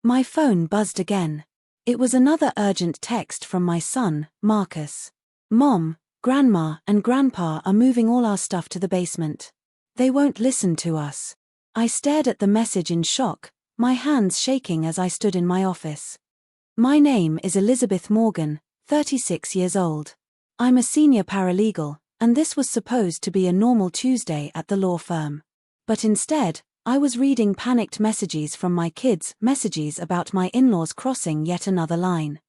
My phone buzzed again. It was another urgent text from my son, Marcus. Mom, Grandma, and Grandpa are moving all our stuff to the basement. They won't listen to us. I stared at the message in shock, my hands shaking as I stood in my office. My name is Elizabeth Morgan, 36 years old. I'm a senior paralegal, and this was supposed to be a normal Tuesday at the law firm. But instead, I was reading panicked messages from my kids, messages about my in-laws crossing yet another line.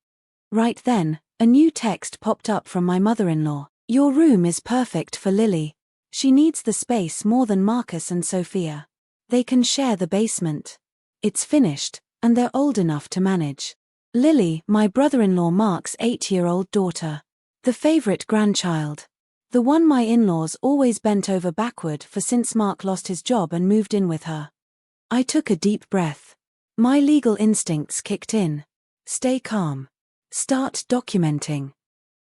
Right then, a new text popped up from my mother-in-law. Your room is perfect for Lily. She needs the space more than Marcus and Sophia. They can share the basement. It's finished, and they're old enough to manage. Lily, my brother-in-law Mark's 8-year-old daughter. The favorite grandchild. The one my in-laws always bent over backward for since Mark lost his job and moved in with her. I took a deep breath. My legal instincts kicked in. Stay calm. Start documenting.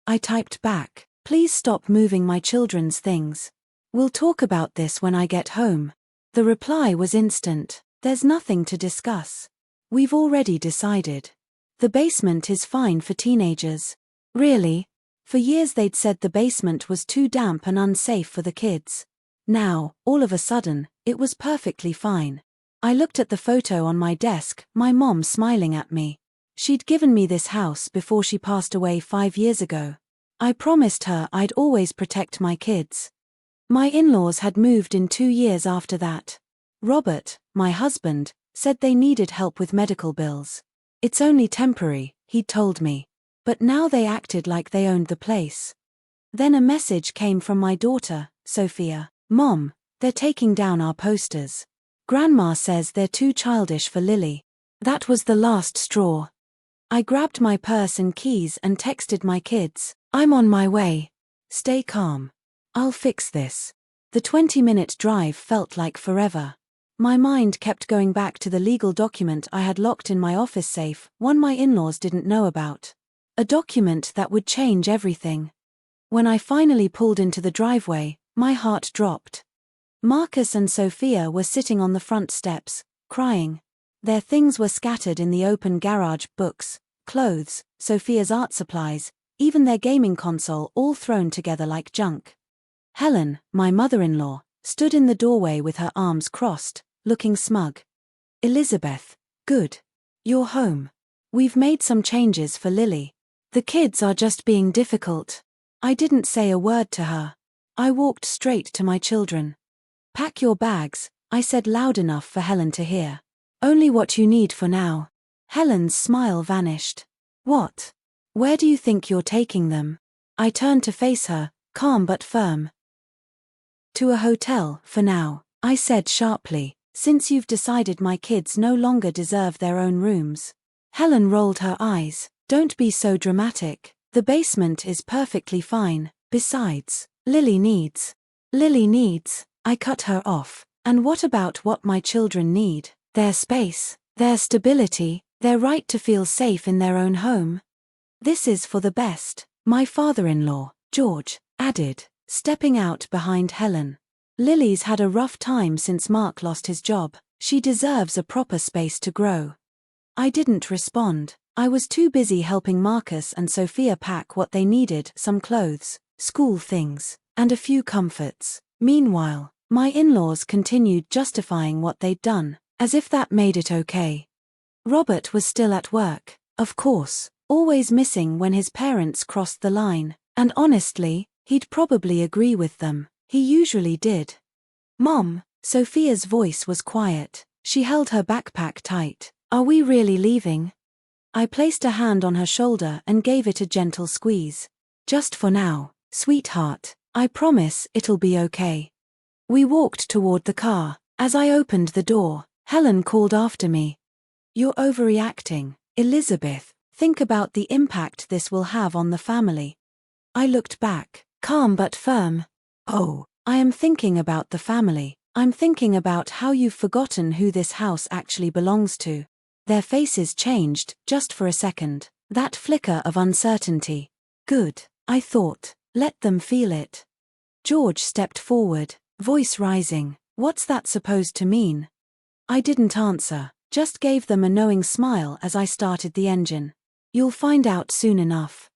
I typed back, please stop moving my children's things. We'll talk about this when I get home. The reply was instant. There's nothing to discuss. We've already decided. The basement is fine for teenagers. Really? For years they'd said the basement was too damp and unsafe for the kids. Now, all of a sudden, it was perfectly fine. I looked at the photo on my desk, my mom smiling at me. She'd given me this house before she passed away 5 years ago. I promised her I'd always protect my kids. My in-laws had moved in 2 years after that. Robert, my husband, said they needed help with medical bills. It's only temporary, he'd told me. But now they acted like they owned the place. Then a message came from my daughter, Sophia. Mom, they're taking down our posters. Grandma says they're too childish for Lily. That was the last straw. I grabbed my purse and keys and texted my kids. I'm on my way. Stay calm. I'll fix this. The 20-minute drive felt like forever. My mind kept going back to the legal document I had locked in my office safe, one my in-laws didn't know about. A document that would change everything. When I finally pulled into the driveway, my heart dropped. Marcus and Sophia were sitting on the front steps, crying. Their things were scattered in the open garage, books, clothes, Sophia's art supplies, even their gaming console all thrown together like junk. Helen, my mother-in-law, stood in the doorway with her arms crossed, looking smug. Elizabeth, good. You're home. We've made some changes for Lily. The kids are just being difficult. I didn't say a word to her. I walked straight to my children. Pack your bags, I said loud enough for Helen to hear. Only what you need for now. Helen's smile vanished. What? Where do you think you're taking them? I turned to face her, calm but firm. To a hotel, for now, I said sharply, since you've decided my kids no longer deserve their own rooms. Helen rolled her eyes. Don't be so dramatic. The basement is perfectly fine. Besides, Lily needs. I cut her off. And what about what my children need? Their space, their stability, their right to feel safe in their own home. This is for the best, my father-in-law, George, added, stepping out behind Helen. Lily's had a rough time since Mark lost his job. She deserves a proper space to grow. I didn't respond. I was too busy helping Marcus and Sophia pack what they needed, some clothes, school things, and a few comforts. Meanwhile, my in-laws continued justifying what they'd done, as if that made it okay. Robert was still at work, of course, always missing when his parents crossed the line, and honestly, he'd probably agree with them. He usually did. Mom, Sophia's voice was quiet. She held her backpack tight. Are we really leaving? I placed a hand on her shoulder and gave it a gentle squeeze. Just for now, sweetheart. I promise it'll be okay. We walked toward the car. As I opened the door, Helen called after me. You're overreacting, Elizabeth. Think about the impact this will have on the family. I looked back, calm but firm. Oh, I am thinking about the family. I'm thinking about how you've forgotten who this house actually belongs to. Their faces changed, just for a second. That flicker of uncertainty. Good, I thought. Let them feel it. George stepped forward, voice rising. What's that supposed to mean? I didn't answer, just gave them a knowing smile as I started the engine. You'll find out soon enough.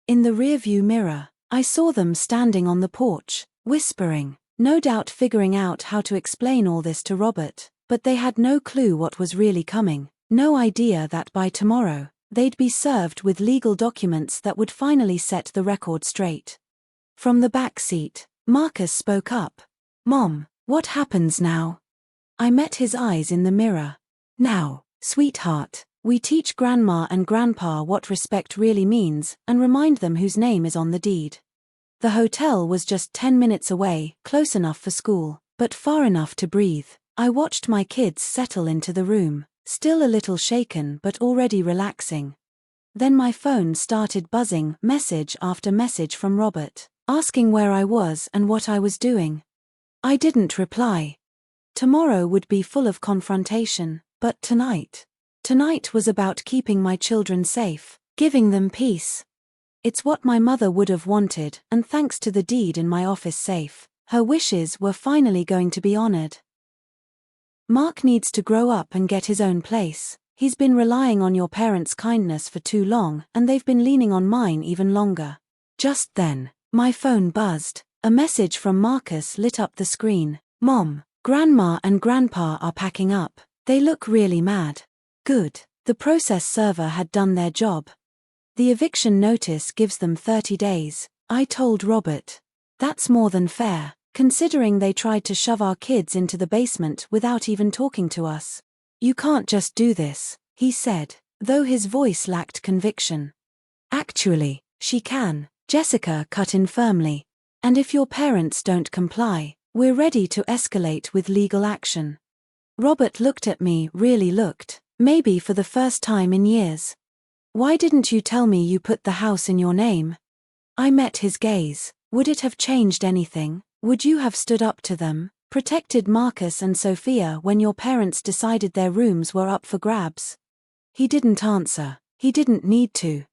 In the rearview mirror, I saw them standing on the porch, whispering, no doubt figuring out how to explain all this to Robert, but they had no clue what was really coming, no idea that by tomorrow, they'd be served with legal documents that would finally set the record straight. From the back seat, Marcus spoke up. Mom, what happens now? I met his eyes in the mirror. Now, sweetheart, we teach Grandma and Grandpa what respect really means and remind them whose name is on the deed. The hotel was just 10 minutes away, close enough for school, but far enough to breathe. I watched my kids settle into the room, still a little shaken but already relaxing. Then my phone started buzzing, message after message from Robert, asking where I was and what I was doing. I didn't reply. Tomorrow would be full of confrontation, but tonight was about keeping my children safe, giving them peace. It's what my mother would have wanted, and thanks to the deed in my office safe, her wishes were finally going to be honored. Mark needs to grow up and get his own place. He's been relying on your parents' kindness for too long, and they've been leaning on mine even longer. Just then, my phone buzzed. A message from Marcus lit up the screen. Mom, Grandma and Grandpa are packing up. They look really mad. Good. The process server had done their job. The eviction notice gives them 30 days. I told Robert. That's more than fair, considering they tried to shove our kids into the basement without even talking to us. You can't just do this, he said, though his voice lacked conviction. Actually, she can, Jessica cut in firmly. And if your parents don't comply, we're ready to escalate with legal action. Robert looked at me, really looked, maybe for the first time in years. Why didn't you tell me you put the house in your name? I met his gaze. Would it have changed anything? Would you have stood up to them, protected Marcus and Sophia when your parents decided their rooms were up for grabs? He didn't answer. He didn't need to.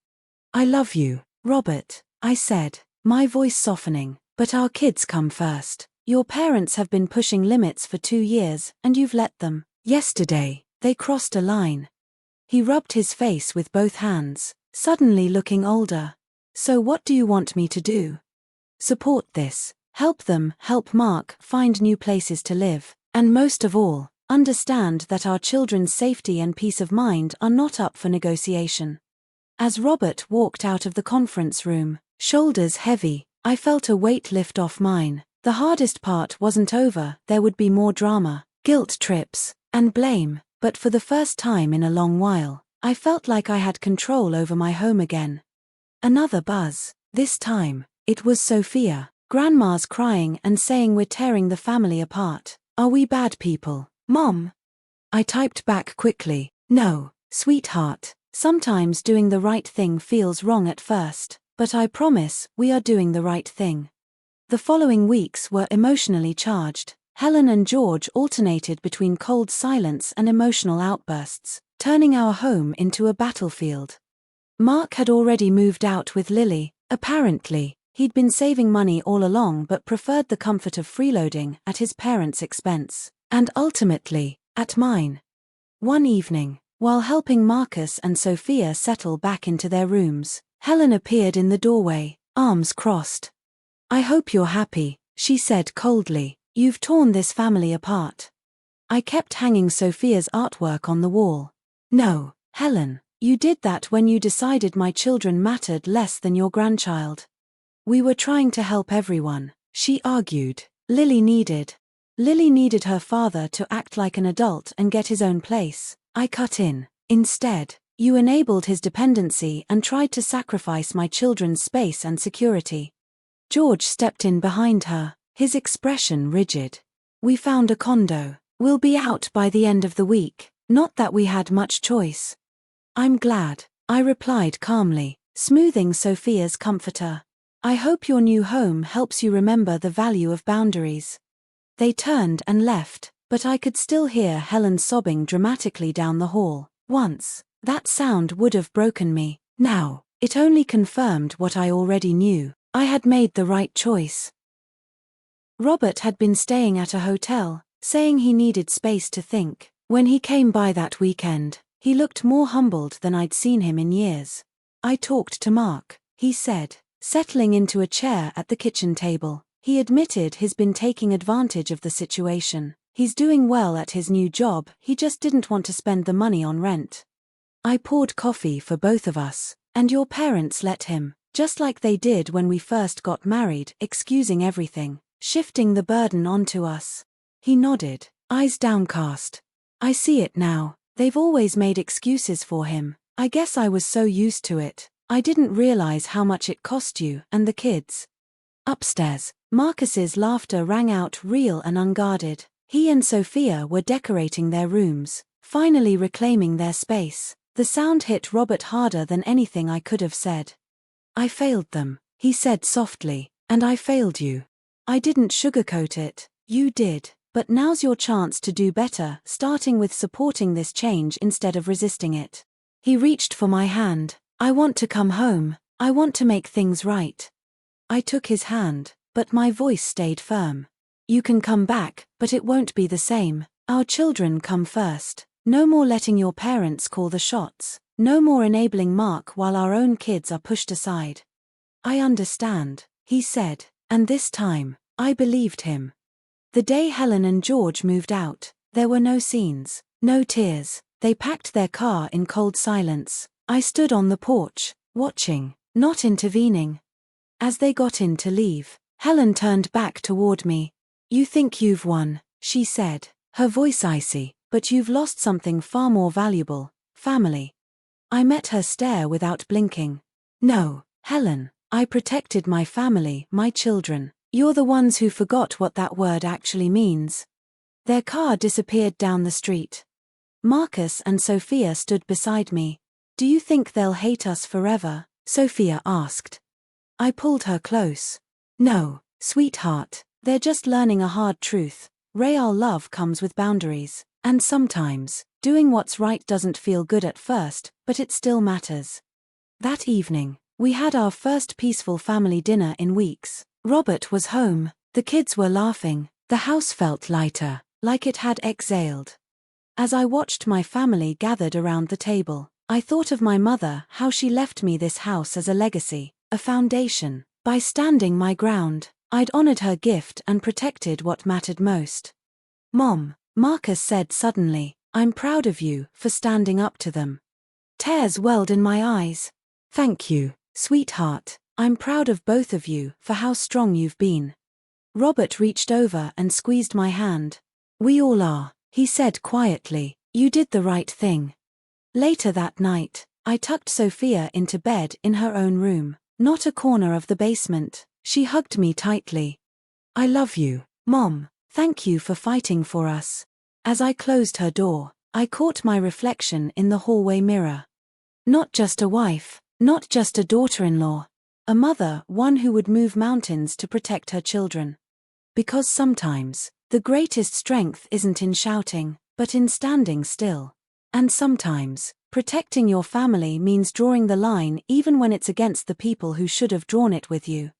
I love you, Robert, I said, my voice softening. But our kids come first. Your parents have been pushing limits for 2 years, and you've let them. Yesterday, they crossed a line. He rubbed his face with both hands, suddenly looking older. So what do you want me to do? Support this. Help them, help Mark find new places to live, and most of all, understand that our children's safety and peace of mind are not up for negotiation. As Robert walked out of the conference room, shoulders heavy, I felt a weight lift off mine. The hardest part wasn't over. There would be more drama, guilt trips, and blame, but for the first time in a long while, I felt like I had control over my home again. Another buzz. This time, it was Sophia. Grandma's crying and saying we're tearing the family apart. Are we bad people, Mom? I typed back quickly. No, sweetheart. Sometimes doing the right thing feels wrong at first. But I promise, we are doing the right thing. The following weeks were emotionally charged. Helen and George alternated between cold silence and emotional outbursts, turning our home into a battlefield. Mark had already moved out with Lily. Apparently, he'd been saving money all along but preferred the comfort of freeloading at his parents' expense, and ultimately, at mine. One evening, while helping Marcus and Sophia settle back into their rooms, Helen appeared in the doorway, arms crossed. I hope you're happy, she said coldly. You've torn this family apart. I kept hanging Sophia's artwork on the wall. No, Helen, you did that when you decided my children mattered less than your grandchild. We were trying to help everyone, she argued. Lily needed her father to act like an adult and get his own place. I cut in. Instead, you enabled his dependency and tried to sacrifice my children's space and security. George stepped in behind her, his expression rigid. We found a condo. We'll be out by the end of the week. Not that we had much choice. I'm glad, I replied calmly, smoothing Sophia's comforter. I hope your new home helps you remember the value of boundaries. They turned and left, but I could still hear Helen sobbing dramatically down the hall. Once, that sound would have broken me. Now, it only confirmed what I already knew. I had made the right choice. Robert had been staying at a hotel, saying he needed space to think. When he came by that weekend, he looked more humbled than I'd seen him in years. I talked to Mark, he said, settling into a chair at the kitchen table. He admitted he's been taking advantage of the situation. He's doing well at his new job, he just didn't want to spend the money on rent. I poured coffee for both of us, and your parents let him, just like they did when we first got married, excusing everything, shifting the burden onto us. He nodded, eyes downcast. I see it now, they've always made excuses for him. I guess I was so used to it, I didn't realize how much it cost you and the kids. Upstairs, Marcus's laughter rang out real and unguarded. He and Sophia were decorating their rooms, finally reclaiming their space. The sound hit Robert harder than anything I could have said. I failed them, he said softly, and I failed you. I didn't sugarcoat it, you did, but now's your chance to do better, starting with supporting this change instead of resisting it. He reached for my hand. I want to come home, I want to make things right. I took his hand, but my voice stayed firm. You can come back, but it won't be the same. Our children come first. No more letting your parents call the shots. No more enabling Mark while our own kids are pushed aside. I understand, he said, and this time, I believed him. The day Helen and George moved out, there were no scenes, no tears. They packed their car in cold silence. I stood on the porch, watching, not intervening. As they got in to leave, Helen turned back toward me. You think you've won, she said, her voice icy, but you've lost something far more valuable, family. I met her stare without blinking. No, Helen, I protected my family, my children. You're the ones who forgot what that word actually means. Their car disappeared down the street. Marcus and Sophia stood beside me. Do you think they'll hate us forever? Sophia asked. I pulled her close. No, sweetheart, they're just learning a hard truth. Real love comes with boundaries, and sometimes, doing what's right doesn't feel good at first, but it still matters. That evening, we had our first peaceful family dinner in weeks. Robert was home, the kids were laughing, the house felt lighter, like it had exhaled. As I watched my family gathered around the table, I thought of my mother, how she left me this house as a legacy, a foundation. By standing my ground, I'd honored her gift and protected what mattered most. Mom, Marcus said suddenly, I'm proud of you for standing up to them. Tears welled in my eyes. Thank you, sweetheart, I'm proud of both of you for how strong you've been. Robert reached over and squeezed my hand. We all are, he said quietly, you did the right thing. Later that night, I tucked Sophia into bed in her own room, not a corner of the basement. She hugged me tightly. I love you, Mom, thank you for fighting for us. As I closed her door, I caught my reflection in the hallway mirror. Not just a wife, not just a daughter-in-law. A mother, one who would move mountains to protect her children. Because sometimes, the greatest strength isn't in shouting, but in standing still. And sometimes, protecting your family means drawing the line even when it's against the people who should have drawn it with you.